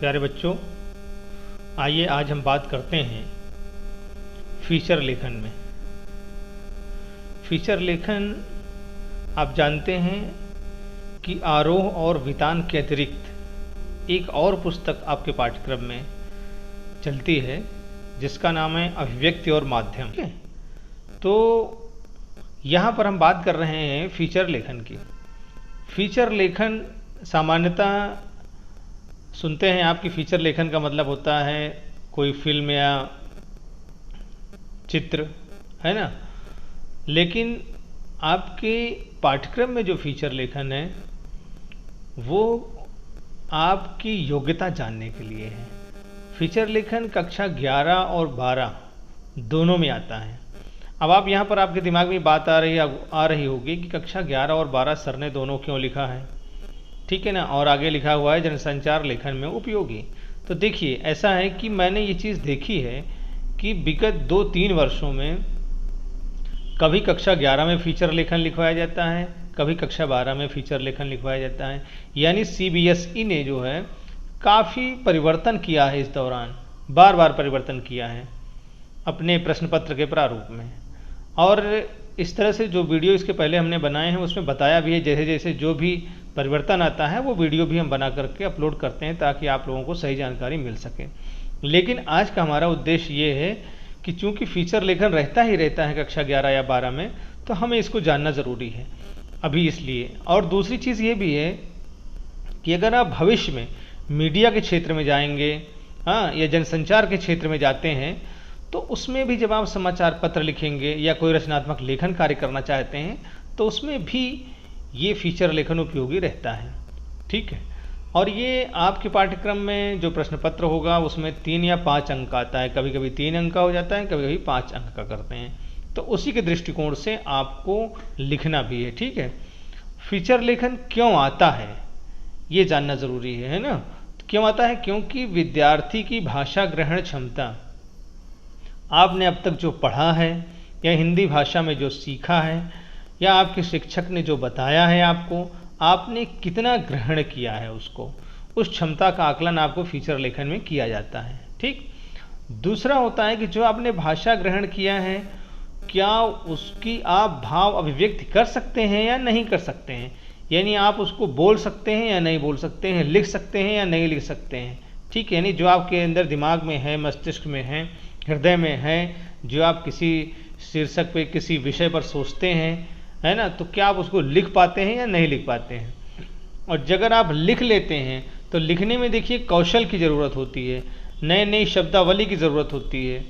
प्यारे बच्चों, आइए आज हम बात करते हैं फीचर लेखन में। फीचर लेखन आप जानते हैं कि आरोह और वितान के अतिरिक्त एक और पुस्तक आपके पाठ्यक्रम में चलती है जिसका नाम है अभिव्यक्ति और माध्यम। तो यहाँ पर हम बात कर रहे हैं फीचर लेखन की। फीचर लेखन सामान्यतः सुनते हैं आप कि फीचर लेखन का मतलब होता है कोई फिल्म या चित्र, है ना। लेकिन आपके पाठ्यक्रम में जो फीचर लेखन है वो आपकी योग्यता जानने के लिए है। फीचर लेखन कक्षा 11 और 12 दोनों में आता है। अब आप यहाँ पर आपके दिमाग में बात आ रही होगी कि कक्षा 11 और 12 सर ने दोनों क्यों लिखा है, ठीक है ना। और आगे लिखा हुआ है जनसंचार लेखन में उपयोगी। तो देखिए, ऐसा है कि मैंने ये चीज़ देखी है कि विगत 2-3 वर्षों में कभी कक्षा 11 में फीचर लेखन लिखवाया जाता है, कभी कक्षा 12 में फीचर लेखन लिखवाया जाता है। यानी CBSE ने जो है काफ़ी परिवर्तन किया है, इस दौरान बार बार परिवर्तन किया है अपने प्रश्न पत्र के प्रारूप में। और इस तरह से जो वीडियो इसके पहले हमने बनाए हैं उसमें बताया भी है, जैसे जैसे जो भी परिवर्तन आता है वो वीडियो भी हम बना करके अपलोड करते हैं ताकि आप लोगों को सही जानकारी मिल सके। लेकिन आज का हमारा उद्देश्य ये है कि चूंकि फीचर लेखन रहता है कक्षा 11 या 12 में, तो हमें इसको जानना ज़रूरी है अभी इसलिए। और दूसरी चीज़ ये भी है कि अगर आप भविष्य में मीडिया के क्षेत्र में जाएंगे, हाँ, या जनसंचार के क्षेत्र में जाते हैं, तो उसमें भी जब आप समाचार पत्र लिखेंगे या कोई रचनात्मक लेखन कार्य करना चाहते हैं तो उसमें भी ये फीचर लेखन उपयोगी रहता है, ठीक है। और ये आपके पाठ्यक्रम में जो प्रश्न पत्र होगा उसमें 3 या 5 अंक आता है, कभी कभी 3 अंक का हो जाता है, कभी कभी 5 अंक का करते हैं। तो उसी के दृष्टिकोण से आपको लिखना भी है, ठीक है। फीचर लेखन क्यों आता है ये जानना ज़रूरी है ना। क्यों आता है? क्योंकि विद्यार्थी की भाषा ग्रहण क्षमता, आपने अब तक जो पढ़ा है या हिंदी भाषा में जो सीखा है या आपके शिक्षक ने जो बताया है आपको, आपने कितना ग्रहण किया है उसको, उस क्षमता का आकलन आपको फीचर लेखन में किया जाता है, ठीक। दूसरा होता है कि जो आपने भाषा ग्रहण किया है क्या उसकी आप भाव अभिव्यक्ति कर सकते हैं या नहीं कर सकते हैं। यानी आप उसको बोल सकते हैं या नहीं बोल सकते हैं, लिख सकते हैं या नहीं लिख सकते हैं, ठीक है। यानी जो आपके अंदर दिमाग में है, मस्तिष्क में है, हृदय में है, जो आप किसी शीर्षक पे किसी विषय पर सोचते हैं, है ना, तो क्या आप उसको लिख पाते हैं या नहीं लिख पाते हैं। और अगर आप लिख लेते हैं तो लिखने में देखिए कौशल की ज़रूरत होती है, नई नई शब्दावली की ज़रूरत होती है,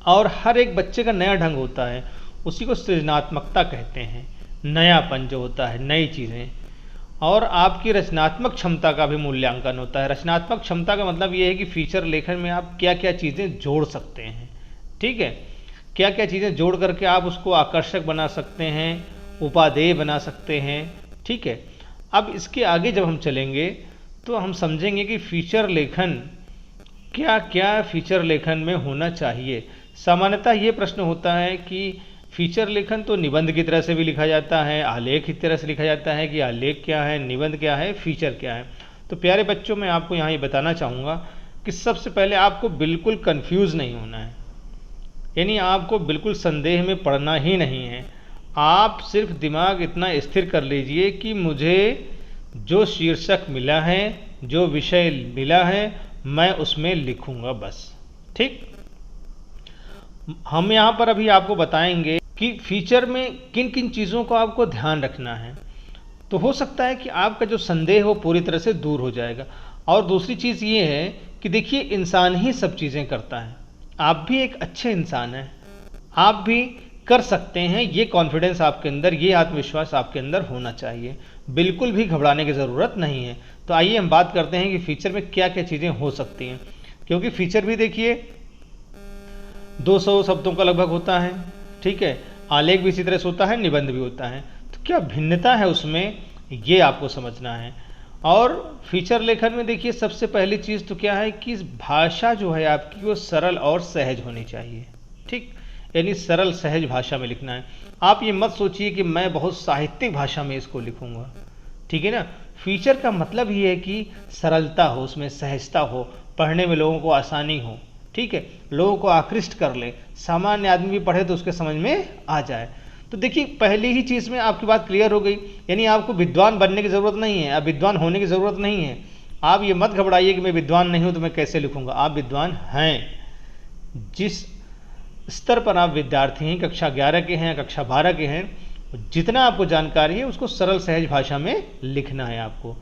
और हर एक बच्चे का नया ढंग होता है, उसी को सृजनात्मकता कहते हैं, नयापन जो होता है, नई चीज़ें। और आपकी रचनात्मक क्षमता का भी मूल्यांकन होता है। रचनात्मक क्षमता का मतलब ये है कि फीचर लेखन में आप क्या क्या चीज़ें जोड़ सकते हैं, ठीक है। क्या क्या चीज़ें जोड़ करके आप उसको आकर्षक बना सकते हैं, उपादेय बना सकते हैं, ठीक है। अब इसके आगे जब हम चलेंगे तो हम समझेंगे कि फीचर लेखन क्या क्या फीचर लेखन में होना चाहिए। सामान्यतः ये प्रश्न होता है कि फीचर लेखन तो निबंध की तरह से भी लिखा जाता है, आलेख की तरह से लिखा जाता है कि आलेख क्या है, निबंध क्या है, फीचर क्या है। तो प्यारे बच्चों, मैं आपको यहाँ ये बताना चाहूँगा कि सबसे पहले आपको बिल्कुल कंफ्यूज नहीं होना है, यानी आपको बिल्कुल संदेह में पड़ना ही नहीं है। आप सिर्फ दिमाग इतना स्थिर कर लीजिए कि मुझे जो शीर्षक मिला है, जो विषय मिला है, मैं उसमें लिखूँगा बस, ठीक। हम यहाँ पर अभी आपको बताएंगे कि फीचर में किन किन चीज़ों को आपको ध्यान रखना है। तो हो सकता है कि आपका जो संदेह हो पूरी तरह से दूर हो जाएगा। और दूसरी चीज़ ये है कि देखिए, इंसान ही सब चीज़ें करता है। आप भी एक अच्छे इंसान हैं, आप भी कर सकते हैं, ये कॉन्फिडेंस आपके अंदर, ये आत्मविश्वास आपके अंदर होना चाहिए। बिल्कुल भी घबराने की ज़रूरत नहीं है। तो आइए हम बात करते हैं कि फीचर में क्या क्या चीज़ें हो सकती हैं। क्योंकि फीचर भी देखिए 200 शब्दों का लगभग होता है, ठीक है। आलेख भी इसी तरह से होता है, निबंध भी होता है। तो क्या भिन्नता है उसमें, ये आपको समझना है। और फीचर लेखन में देखिए सबसे पहली चीज़ तो क्या है कि भाषा जो है आपकी वो सरल और सहज होनी चाहिए, ठीक। यानी सरल सहज भाषा में लिखना है। आप ये मत सोचिए कि मैं बहुत साहित्यिक भाषा में इसको लिखूंगा, ठीक है ना। फीचर का मतलब ये है कि सरलता हो, उसमें सहजता हो, पढ़ने में लोगों को आसानी हो, ठीक है, लोगों को आकृष्ट कर ले, सामान्य आदमी भी पढ़े तो उसके समझ में आ जाए। तो देखिए पहली ही चीज़ में आपकी बात क्लियर हो गई, यानी आपको विद्वान बनने की ज़रूरत नहीं है, अब विद्वान होने की ज़रूरत नहीं है। आप ये मत घबराइए कि मैं विद्वान नहीं हूँ तो मैं कैसे लिखूँगा, आप विद्वान हैं। जिस स्तर पर आप विद्यार्थी हैं, कक्षा 11 के हैं, कक्षा 12 के हैं, जितना आपको जानकारी है उसको सरल सहज भाषा में लिखना है आपको।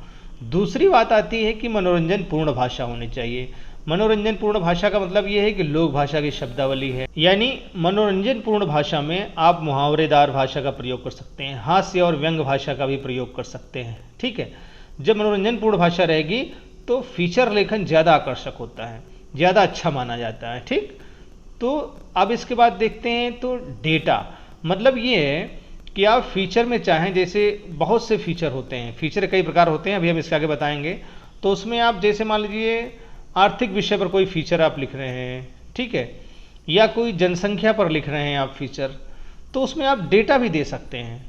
दूसरी बात आती है कि मनोरंजन पूर्ण भाषा होनी चाहिए। मनोरंजन पूर्ण भाषा का मतलब ये है कि लोक भाषा की शब्दावली है, यानी मनोरंजन पूर्ण भाषा में आप मुहावरेदार भाषा का प्रयोग कर सकते हैं, हास्य और व्यंग भाषा का भी प्रयोग कर सकते हैं, ठीक है। जब मनोरंजन पूर्ण भाषा रहेगी तो फीचर लेखन ज़्यादा आकर्षक होता है, ज़्यादा अच्छा माना जाता है, ठीक। तो अब इसके बाद देखते हैं तो डेटा, मतलब ये है कि आप फीचर में चाहें, जैसे बहुत से फीचर होते हैं, फीचर कई प्रकार होते हैं, अभी हम इसके आगे बताएंगे। तो उसमें आप जैसे मान लीजिए आर्थिक विषय पर कोई फीचर आप लिख रहे हैं, ठीक है, या कोई जनसंख्या पर लिख रहे हैं आप फीचर, तो उसमें आप डेटा भी दे सकते हैं,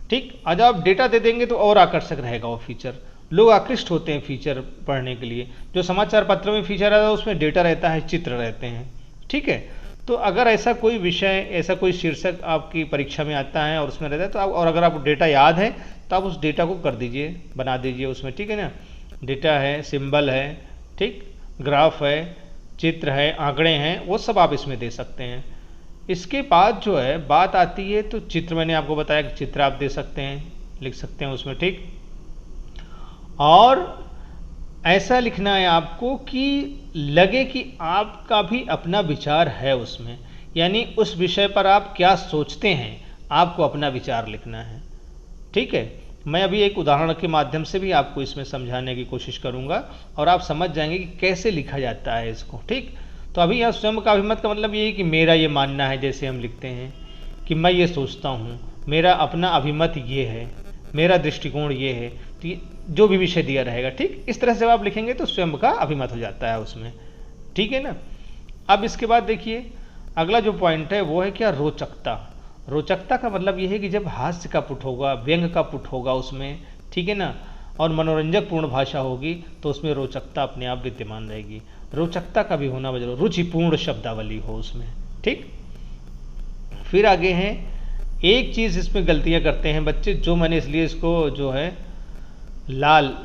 ठीक। आज आप डेटा दे देंगे तो और आकर्षक रहेगा वो फीचर, लोग आकृष्ट होते हैं फीचर पढ़ने के लिए। जो समाचार पत्रों में फीचर आता है उसमें डेटा रहता है, चित्र रहते हैं, ठीक है। तो अगर ऐसा कोई विषय, ऐसा कोई शीर्षक आपकी परीक्षा में आता है और उसमें रहता है तो आप, और अगर आपको डेटा याद है तो आप उस डेटा को कर दीजिए, बना दीजिए उसमें, ठीक है ना। डेटा है, सिंबल है, ठीक, ग्राफ है, चित्र है, आंकड़े हैं, वो सब आप इसमें दे सकते हैं। इसके बाद जो है बात आती है तो चित्र, मैंने आपको बताया कि चित्र आप दे सकते हैं, लिख सकते हैं उसमें, ठीक। और ऐसा लिखना है आपको कि लगे कि आपका भी अपना विचार है उसमें, यानी उस विषय पर आप क्या सोचते हैं, आपको अपना विचार लिखना है, ठीक है। मैं अभी एक उदाहरण के माध्यम से भी आपको इसमें समझाने की कोशिश करूंगा और आप समझ जाएंगे कि कैसे लिखा जाता है इसको, ठीक। तो अभी यहाँ स्वयं का अभिमत का मतलब ये है कि मेरा ये मानना है, जैसे हम लिखते हैं कि मैं ये सोचता हूँ, मेरा अपना अभिमत ये है, मेरा दृष्टिकोण ये है, तो जो भी विषय दिया रहेगा, ठीक, इस तरह से जब आप लिखेंगे तो स्वयं का अभिमत हो जाता है उसमें, ठीक है ना। अब इसके बाद देखिए अगला जो पॉइंट है वो है क्या, रोचकता। रोचकता का मतलब ये है कि जब हास्य का पुट होगा, व्यंग का पुट होगा उसमें, ठीक है ना, और मनोरंजक पूर्ण भाषा होगी तो उसमें रोचकता अपने आप विद्यमान रहेगी। रोचकता का भी होना जरूर, रुचिपूर्ण शब्दावली हो उसमें, ठीक। फिर आगे हैं, एक चीज़ इसमें गलतियां करते हैं बच्चे, जो मैंने इसलिए इसको जो है लाल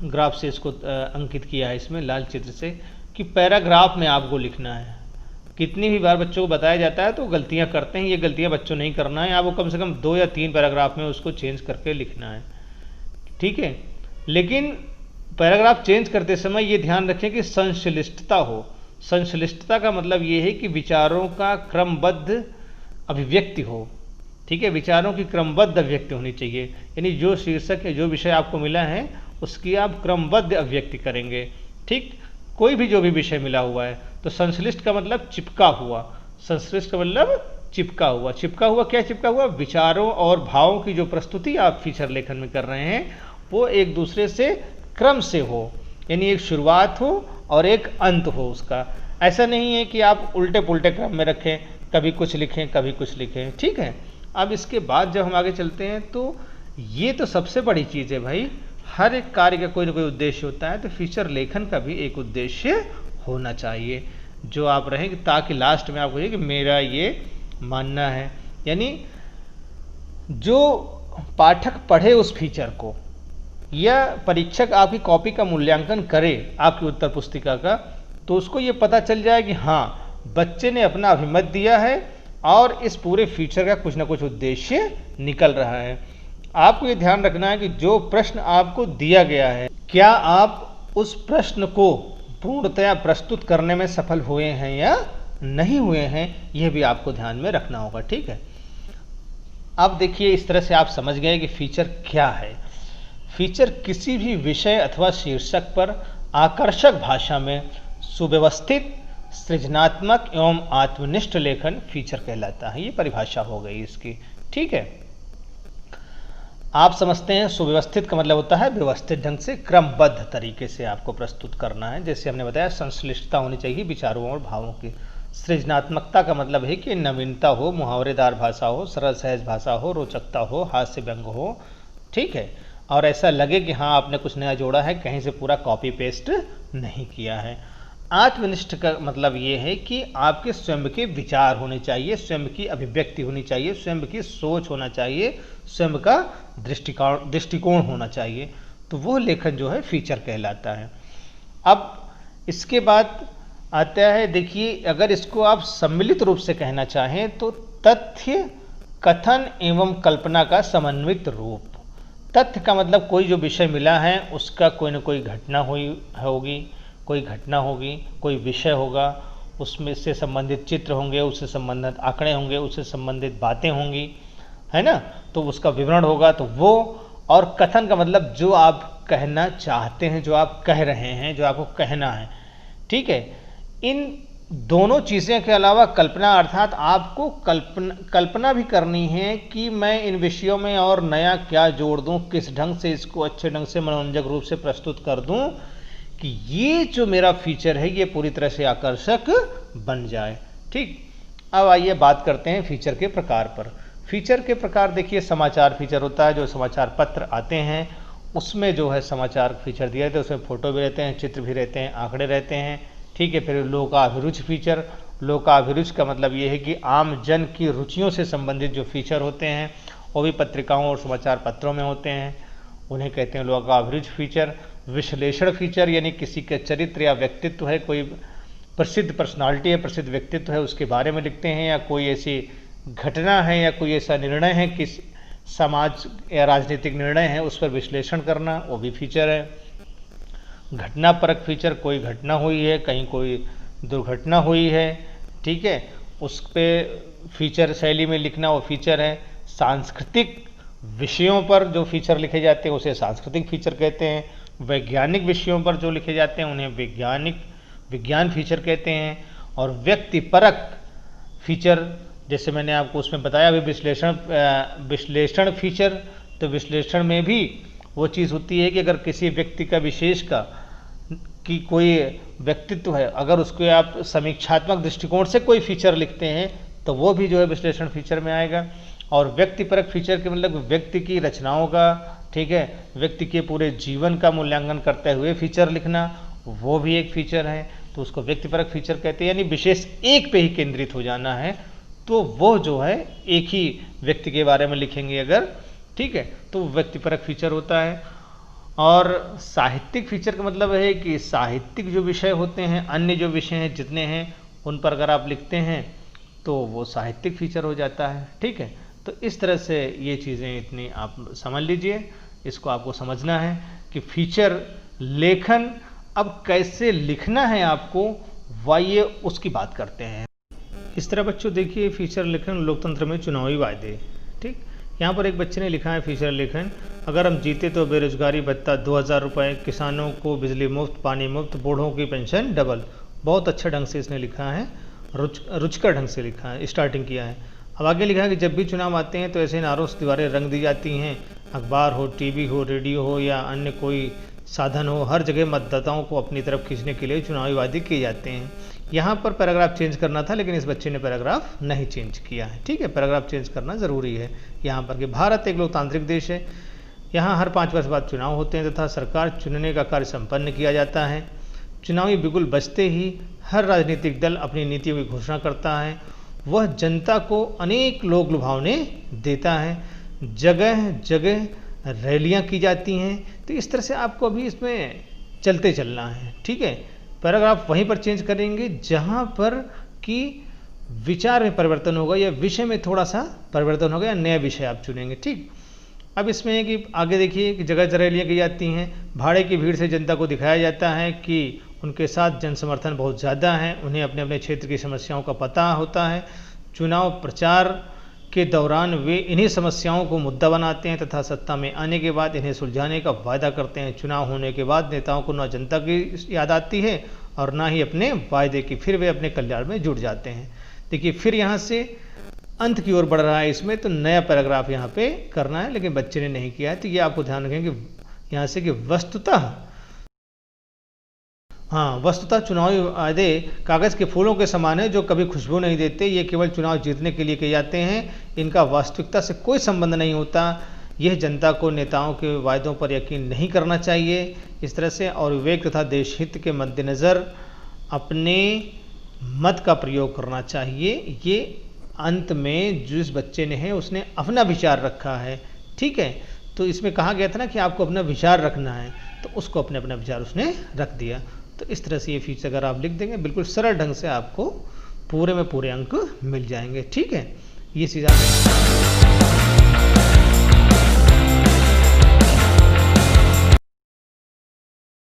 ग्राफ से इसको अंकित किया है इसमें, लाल चित्र से, कि पैराग्राफ में आपको लिखना है। कितनी भी बार बच्चों को बताया जाता है तो गलतियां करते हैं, ये गलतियां बच्चों नहीं करना है, आपको कम से कम 2 या 3 पैराग्राफ में उसको चेंज करके लिखना है, ठीक है। लेकिन पैराग्राफ चेंज करते समय ये ध्यान रखें कि संश्लिष्टता हो। संश्लिष्टता का मतलब ये है कि विचारों का क्रमबद्ध अभिव्यक्ति हो, ठीक है, विचारों की क्रमबद्ध अभिव्यक्ति होनी चाहिए, यानी जो शीर्षक है, जो विषय आपको मिला है उसकी आप क्रमबद्ध अभिव्यक्ति करेंगे, ठीक। कोई भी जो भी विषय मिला हुआ है तो संश्लिष्ट का मतलब चिपका हुआ, संश्लिष्ट का मतलब चिपका हुआ। चिपका हुआ क्या चिपका हुआ, विचारों और भावों की जो प्रस्तुति आप फीचर लेखन में कर रहे हैं वो एक दूसरे से क्रम से हो, यानी एक शुरुआत हो और एक अंत हो उसका। ऐसा नहीं है कि आप उल्टे पुल्टे क्रम में रखें, कभी कुछ लिखें कभी कुछ लिखें, ठीक है। अब इसके बाद जब हम आगे चलते हैं तो ये तो सबसे बड़ी चीज़ है भाई, हर एक कार्य का कोई ना कोई उद्देश्य होता है, तो फीचर लेखन का भी एक उद्देश्य होना चाहिए जो आप रहें, ताकि लास्ट में आपको ये कि मेरा ये मानना है, यानी जो पाठक पढ़े उस फीचर को या परीक्षक आपकी कॉपी का मूल्यांकन करे आपकी उत्तर पुस्तिका का, तो उसको ये पता चल जाए कि हाँ बच्चे ने अपना अभिमत दिया है और इस पूरे फीचर का कुछ ना कुछ उद्देश्य निकल रहा है। आपको ये ध्यान रखना है कि जो प्रश्न आपको दिया गया है, क्या आप उस प्रश्न को पूर्णतया प्रस्तुत करने में सफल हुए हैं या नहीं हुए हैं, यह भी आपको ध्यान में रखना होगा, ठीक है। अब देखिए इस तरह से आप समझ गए कि फीचर क्या है। फीचर किसी भी विषय अथवा शीर्षक पर आकर्षक भाषा में सुव्यवस्थित, सृजनात्मक एवं आत्मनिष्ठ लेखन फीचर कहलाता है। ये परिभाषा हो गई इसकी, ठीक है। आप समझते हैं सुव्यवस्थित का मतलब होता है व्यवस्थित ढंग से, क्रमबद्ध तरीके से आपको प्रस्तुत करना है। जैसे हमने बताया संश्लिष्टता होनी चाहिए विचारों और भावों की। सृजनात्मकता का मतलब है कि नवीनता हो, मुहावरेदार भाषा हो, सरल सहज भाषा हो, रोचकता हो, हास्य व्यंग हो, ठीक है। और ऐसा लगे कि हाँ आपने कुछ नया जोड़ा है, कहीं से पूरा कॉपी पेस्ट नहीं किया है। आत्मनिष्ठ का मतलब ये है कि आपके स्वयं के विचार होने चाहिए, स्वयं की अभिव्यक्ति होनी चाहिए, स्वयं की सोच होना चाहिए, स्वयं का दृष्टिकोण होना चाहिए, तो वो लेखन जो है फीचर कहलाता है। अब इसके बाद आता है, देखिए अगर इसको आप सम्मिलित रूप से कहना चाहें तो तथ्य, कथन एवं कल्पना का समन्वित रूप। तथ्य का मतलब कोई जो विषय मिला है उसका कोई ना कोई घटना होगी, कोई विषय होगा, उसमें से संबंधित चित्र होंगे, उससे संबंधित आंकड़े होंगे, उससे संबंधित बातें होंगी, है ना, तो उसका विवरण होगा, तो वो। और कथन का मतलब जो आप कहना चाहते हैं, जो आप कह रहे हैं, जो आपको कहना है, ठीक है। इन दोनों चीज़ें के अलावा कल्पना, अर्थात आपको कल्पना भी करनी है कि मैं इन विषयों में और नया क्या जोड़ दूं, किस ढंग से इसको अच्छे ढंग से मनोरंजक रूप से प्रस्तुत कर दूं कि ये जो मेरा फीचर है ये पूरी तरह से आकर्षक बन जाए। ठीक, अब आइए बात करते हैं फीचर के प्रकार पर। फीचर के प्रकार देखिए, समाचार फीचर होता है, जो समाचार पत्र आते हैं उसमें जो है समाचार फीचर दिया जाता है, उसमें फोटो भी रहते हैं, चित्र भी रहते हैं, आंकड़े रहते हैं, ठीक है। फिर लोकाभिरुचि फीचर, लोकाभिरुचि का मतलब ये है कि आम जन की रुचियों से संबंधित जो फीचर होते हैं वो भी पत्रिकाओं और समाचार पत्रों में होते हैं, उन्हें कहते हैं लोकाभिरुचि फीचर। विश्लेषण फीचर यानी किसी के चरित्र या व्यक्तित्व है, कोई प्रसिद्ध पर्सनालिटी है, प्रसिद्ध व्यक्तित्व है, उसके बारे में लिखते हैं, या कोई ऐसी घटना है या कोई ऐसा निर्णय है कि समाज या राजनीतिक निर्णय है उस पर विश्लेषण करना, वो भी फीचर है। घटना परक फीचर, कोई घटना हुई है, कहीं कोई दुर्घटना हुई है, ठीक है, उस पर फीचर शैली में लिखना, वो फीचर है। सांस्कृतिक विषयों पर जो फीचर लिखे जाते हैं उसे सांस्कृतिक फीचर कहते हैं। वैज्ञानिक विषयों पर जो लिखे जाते हैं उन्हें विज्ञान फीचर कहते हैं। और व्यक्तिपरक फीचर, जैसे मैंने आपको उसमें बताया अभी, विश्लेषण फीचर, तो विश्लेषण में भी वो चीज़ होती है कि अगर किसी व्यक्ति का विशेष का कि कोई व्यक्तित्व है, अगर उसको आप समीक्षात्मक दृष्टिकोण से कोई फीचर लिखते हैं तो वो भी जो है विश्लेषण फीचर में आएगा। और व्यक्तिपरक फीचर के मतलब व्यक्ति की रचनाओं का, ठीक है, व्यक्ति के पूरे जीवन का मूल्यांकन करते हुए फीचर लिखना, वो भी एक फीचर है, तो उसको व्यक्तिपरक फीचर कहते हैं। यानी विशेष एक पे ही केंद्रित हो जाना है, तो वो जो है एक ही व्यक्ति के बारे में लिखेंगे अगर, ठीक है, तो व्यक्तिपरक फीचर होता है। और साहित्यिक फीचर का मतलब है कि साहित्यिक जो विषय होते हैं, अन्य जो विषय हैं जितने हैं उन पर अगर आप लिखते हैं तो वो साहित्यिक फीचर हो जाता है, ठीक है। तो इस तरह से ये चीज़ें इतनी आप समझ लीजिए, इसको आपको समझना है कि फीचर लेखन अब कैसे लिखना है आपको, वाइए उसकी बात करते हैं। इस तरह बच्चों देखिए, फीचर लेखन लोकतंत्र में चुनावी वायदे, ठीक। यहाँ पर एक बच्चे ने लिखा है फीचर लेखन, अगर हम जीते तो बेरोजगारी भत्ता 2000 रुपये, किसानों को बिजली मुफ्त, पानी मुफ्त, बूढ़ों की पेंशन डबल। बहुत अच्छा ढंग से इसने लिखा है, रुचकर ढंग से लिखा है, स्टार्टिंग किया है। अब आगे लिखा है कि जब भी चुनाव आते हैं तो ऐसे नारों से दीवारें रंग दी जाती हैं, अखबार हो, टीवी हो, रेडियो हो या अन्य कोई साधन हो, हर जगह मतदाताओं को अपनी तरफ खींचने के लिए चुनावी वादे किए जाते हैं। यहाँ पर पैराग्राफ चेंज करना था लेकिन इस बच्चे ने पैराग्राफ नहीं चेंज किया है, ठीक है। पैराग्राफ चेंज करना ज़रूरी है यहाँ पर कि भारत एक लोकतांत्रिक देश है, यहाँ हर 5 वर्ष बाद चुनाव होते हैं तथा सरकार चुनने का कार्य संपन्न किया जाता है। चुनावी बिगुल बजते ही हर राजनीतिक दल अपनी नीतियों की घोषणा करता है, वह जनता को अनेक लोक लुभावने देता है, जगह जगह रैलियाँ की जाती हैं। तो इस तरह से आपको अभी इसमें चलते चलना है, ठीक है। पैराग्राफ वहीं पर चेंज करेंगे जहाँ पर कि विचार में परिवर्तन होगा या विषय में थोड़ा सा परिवर्तन होगा या नया विषय आप चुनेंगे, ठीक। अब इसमें है कि आगे देखिए कि जगह रैलियाँ की जाती हैं, भाड़े की भीड़ से जनता को दिखाया जाता है कि उनके साथ जन समर्थन बहुत ज़्यादा है, उन्हें अपने अपने क्षेत्र की समस्याओं का पता होता है। चुनाव प्रचार के दौरान वे इन्हीं समस्याओं को मुद्दा बनाते हैं तथा सत्ता में आने के बाद इन्हें सुलझाने का वायदा करते हैं। चुनाव होने के बाद नेताओं को न जनता की याद आती है और ना ही अपने वायदे की, फिर वे अपने कल्याण में जुट जाते हैं। देखिए फिर यहाँ से अंत की ओर बढ़ रहा है, इसमें तो नया पैराग्राफ यहाँ पे करना है लेकिन बच्चे ने नहीं किया है, तो ये आपको ध्यान रखें कि यहाँ से कि वस्तुतः चुनावी वायदे कागज़ के फूलों के समान है जो कभी खुशबू नहीं देते, ये केवल चुनाव जीतने के लिए किए जाते हैं, इनका वास्तविकता से कोई संबंध नहीं होता। यह जनता को नेताओं के वायदों पर यकीन नहीं करना चाहिए, इस तरह से, और विवेक तथा देश हित के मद्देनज़र अपने मत का प्रयोग करना चाहिए। ये अंत में जिस बच्चे ने है उसने अपना विचार रखा है, ठीक है। तो इसमें कहा गया था ना कि आपको अपना विचार रखना है, तो उसको अपने अपना विचार उसने रख दिया। तो इस तरह से ये फीचर अगर आप लिख देंगे बिल्कुल सरल ढंग से आपको पूरे में पूरे अंक मिल जाएंगे, ठीक है। ये चीज़ आप